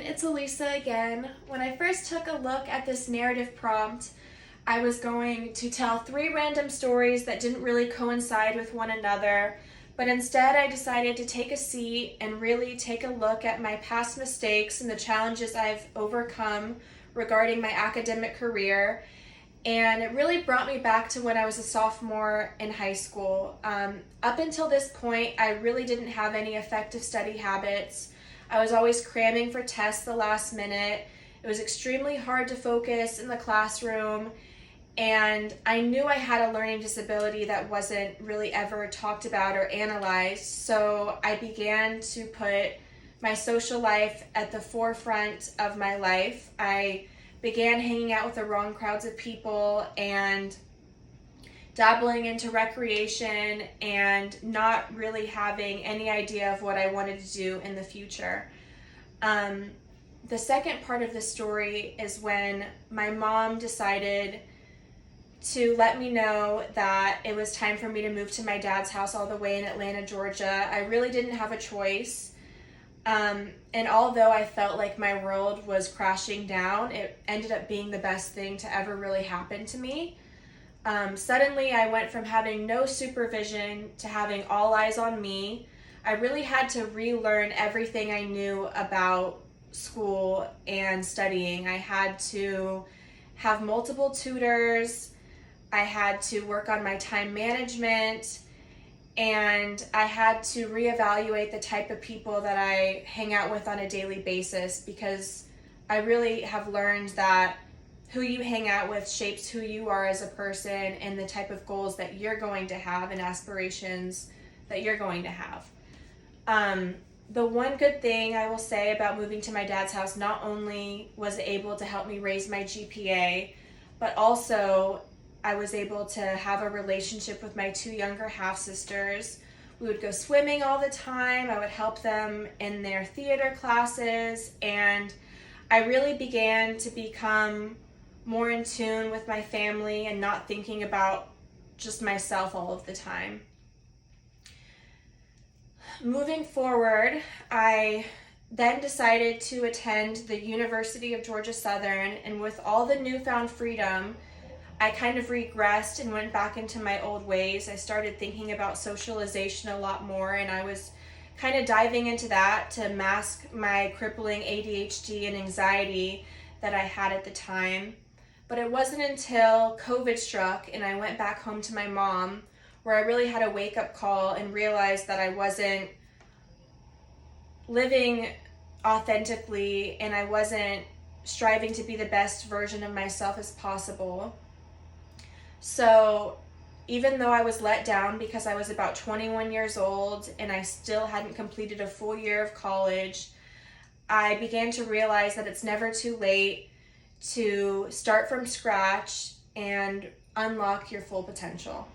it's Elisa again. When I first took a look at this narrative prompt, I was going to tell three random stories that didn't really coincide with one another, but instead I decided to take a seat and really take a look at my past mistakes and the challenges I've overcome regarding my academic career. And it really brought me back to when I was a sophomore in high school. Up until this point, I really didn't have any effective study habits. I was always cramming for tests the last minute. It was extremely hard to focus in the classroom, and I knew I had a learning disability that wasn't really ever talked about or analyzed, so I began to put my social life at the forefront of my life. I began hanging out with the wrong crowds of people and dabbling into recreation and not really having any idea of what I wanted to do in the future. The second part of the story is when my mom decided to let me know that it was time for me to move to my dad's house all the way in Atlanta, Georgia. I really didn't have a choice. And although I felt like my world was crashing down, it ended up being the best thing to ever really happen to me. Suddenly, I went from having no supervision to having all eyes on me. I really had to relearn everything I knew about school and studying. I had to have multiple tutors. I had to work on my time management. And I had to reevaluate the type of people that I hang out with on a daily basis, because I really have learned that who you hang out with shapes who you are as a person and the type of goals that you're going to have and aspirations that you're going to have. The one good thing I will say about moving to my dad's house, not only was it able to help me raise my GPA, but also I was able to have a relationship with my two younger half-sisters. We would go swimming all the time. I would help them in their theater classes, and I really began to become more in tune with my family and not thinking about just myself all of the time. Moving forward, I then decided to attend the University of Georgia Southern, and with all the newfound freedom, I kind of regressed and went back into my old ways. I started thinking about socialization a lot more, and I was kind of diving into that to mask my crippling ADHD and anxiety that I had at the time. But it wasn't until COVID struck and I went back home to my mom where I really had a wake-up call and realized that I wasn't living authentically and I wasn't striving to be the best version of myself as possible. So even though I was let down because I was about 21 years old and I still hadn't completed a full year of college, I began to realize that it's never too late to start from scratch and unlock your full potential.